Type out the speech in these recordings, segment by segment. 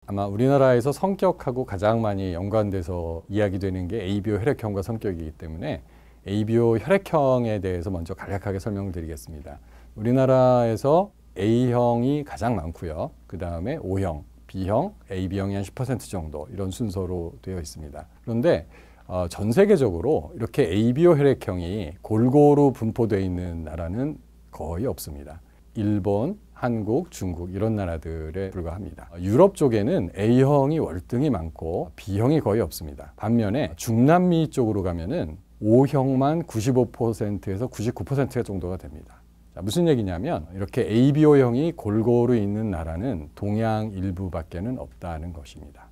아마 우리나라에서 성격하고 가장 많이 연관돼서 이야기되는 게 ABO 혈액형과 성격이기 때문에 ABO 혈액형에 대해서 먼저 간략하게 설명을 드리겠습니다. 우리나라에서 A형이 가장 많고요. 그 다음에 O형, B형, AB형이 한 10% 정도 이런 순서로 되어 있습니다. 그런데 전 세계적으로 이렇게 ABO 혈액형이 골고루 분포되어 있는 나라는 거의 없습니다. 일본, 한국, 중국 이런 나라들에 불과합니다. 유럽 쪽에는 A형이 월등히 많고 B형이 거의 없습니다. 반면에 중남미 쪽으로 가면은 O형만 95%에서 99% 정도가 됩니다. 자, 무슨 얘기냐면 이렇게 ABO형이 골고루 있는 나라는 동양 일부밖에는 없다는 것입니다.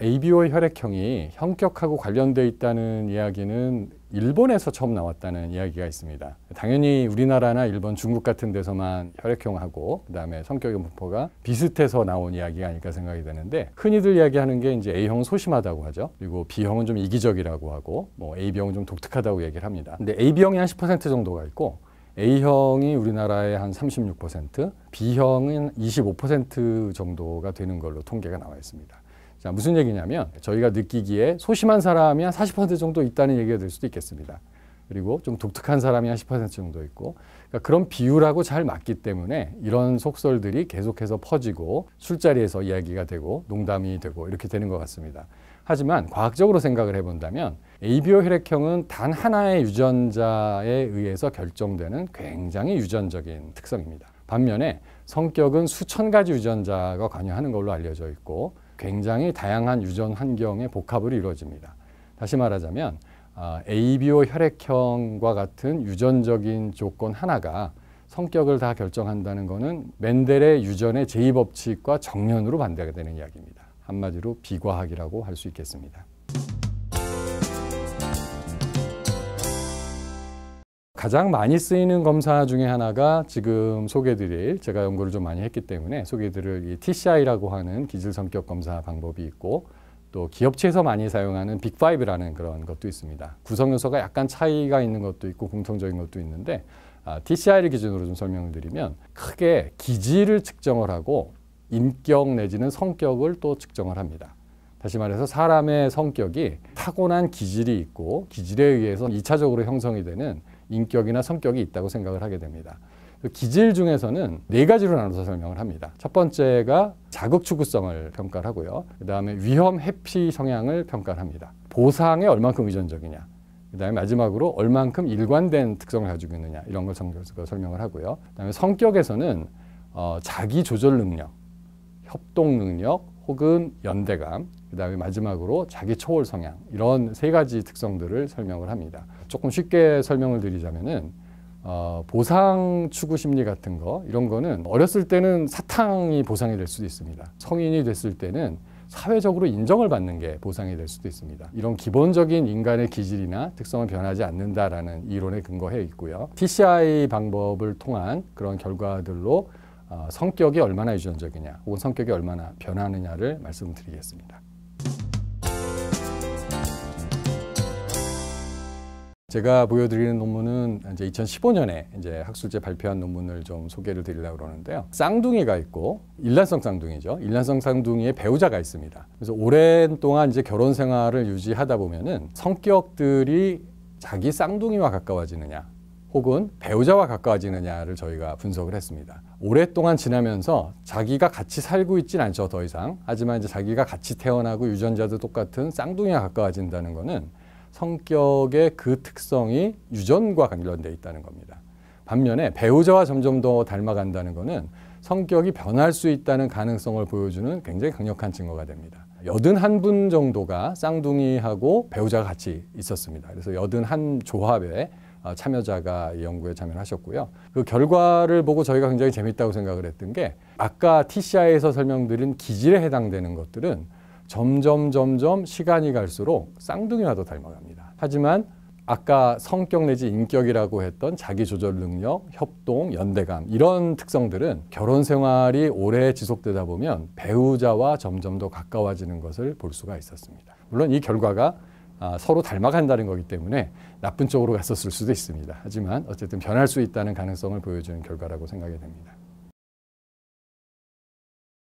ABO 혈액형이 형격하고 관련되어 있다는 이야기는 일본에서 처음 나왔다는 이야기가 있습니다. 당연히 우리나라나 일본, 중국 같은 데서만 혈액형하고 그 다음에 성격의 분포가 비슷해서 나온 이야기가 아닐까 생각이 되는데, 흔히들 이야기하는 게 이제 A형은 소심하다고 하죠. 그리고 B형은 좀 이기적이라고 하고 AB형은 좀 독특하다고 얘기를 합니다. 근데 AB형이 한 10% 정도가 있고 A형이 우리나라의 한 36%, B형은 25% 정도가 되는 걸로 통계가 나와 있습니다. 자, 무슨 얘기냐면 저희가 느끼기에 소심한 사람이 한 40% 정도 있다는 얘기가 될 수도 있겠습니다. 그리고 좀 독특한 사람이 한 10% 정도 있고, 그러니까 그런 비율하고 잘 맞기 때문에 이런 속설들이 계속해서 퍼지고 술자리에서 이야기가 되고 농담이 되고 이렇게 되는 것 같습니다. 하지만 과학적으로 생각을 해본다면 ABO 혈액형은 단 하나의 유전자에 의해서 결정되는 굉장히 유전적인 특성입니다. 반면에 성격은 수천 가지 유전자가 관여하는 걸로 알려져 있고 굉장히 다양한 유전 환경의 복합으로 이루어집니다. 다시 말하자면 ABO 혈액형과 같은 유전적인 조건 하나가 성격을 다 결정한다는 것은 멘델의 유전의 제2법칙과 정면으로 반대가 되는 이야기입니다. 한마디로 비과학이라고 할 수 있겠습니다. 가장 많이 쓰이는 검사 중에 하나가 지금 소개드릴, 제가 연구를 좀 많이 했기 때문에 소개드릴 이 TCI라고 하는 기질성격 검사 방법이 있고, 또 기업체에서 많이 사용하는 빅5라는 그런 것도 있습니다. 구성 요소가 약간 차이가 있는 것도 있고 공통적인 것도 있는데 TCI를 기준으로 좀 설명을 드리면 크게 기질을 측정을 하고 인격 내지는 성격을 또 측정을 합니다. 다시 말해서 사람의 성격이 타고난 기질이 있고 기질에 의해서 2차적으로 형성이 되는 인격이나 성격이 있다고 생각을 하게 됩니다. 기질 중에서는 4가지로 나눠서 설명을 합니다. 첫 번째가 자극 추구성을 평가를 하고요. 그 다음에 위험 회피 성향을 평가를 합니다. 보상에 얼만큼 의존적이냐. 그 다음에 마지막으로 얼만큼 일관된 특성을 가지고 있느냐. 이런 걸 설명을 하고요. 그 다음에 성격에서는 자기 조절 능력, 협동 능력, 혹은 연대감, 그 다음에 마지막으로 자기 초월 성향, 이런 3가지 특성들을 설명을 합니다. 조금 쉽게 설명을 드리자면은 보상 추구 심리 같은 거, 이런 거는 어렸을 때는 사탕이 보상이 될 수도 있습니다. 성인이 됐을 때는 사회적으로 인정을 받는 게 보상이 될 수도 있습니다. 이런 기본적인 인간의 기질이나 특성은 변하지 않는다라는 이론에 근거해 있고요. TCI 방법을 통한 그런 결과들로 성격이 얼마나 유전적이냐 혹은 성격이 얼마나 변하느냐를 말씀드리겠습니다. 제가 보여드리는 논문은 이제 2015년에 이제 학술제 발표한 논문을 좀 소개를 드리려고 그러는데요. 쌍둥이가 있고 일란성 쌍둥이죠. 일란성 쌍둥이의 배우자가 있습니다. 그래서 오랜 동안 이제 결혼 생활을 유지하다 보면은 성격들이 자기 쌍둥이와 가까워지느냐 혹은 배우자와 가까워지느냐를 저희가 분석을 했습니다. 오랫동안 지나면서 자기가 같이 살고 있진 않죠, 더 이상. 하지만 이제 자기가 같이 태어나고 유전자도 똑같은 쌍둥이와 가까워진다는 것은 성격의 그 특성이 유전과 관련되어 있다는 겁니다. 반면에 배우자와 점점 더 닮아간다는 것은 성격이 변할 수 있다는 가능성을 보여주는 굉장히 강력한 증거가 됩니다. 81분 정도가 쌍둥이하고 배우자가 같이 있었습니다. 그래서 81조합에 참여자가 이 연구에 참여를 하셨고요. 그 결과를 보고 저희가 굉장히 재밌다고 생각을 했던 게 아까 TCI에서 설명드린 기질에 해당되는 것들은 점점 시간이 갈수록 쌍둥이와도 닮아갑니다. 하지만 아까 성격 내지 인격이라고 했던 자기 조절 능력, 협동, 연대감 이런 특성들은 결혼 생활이 오래 지속되다 보면 배우자와 점점 더 가까워지는 것을 볼 수가 있었습니다. 물론 이 결과가 서로 닮아간다는 거기 때문에 나쁜 쪽으로 갔었을 수도 있습니다. 하지만 어쨌든 변할 수 있다는 가능성을 보여주는 결과라고 생각이 됩니다.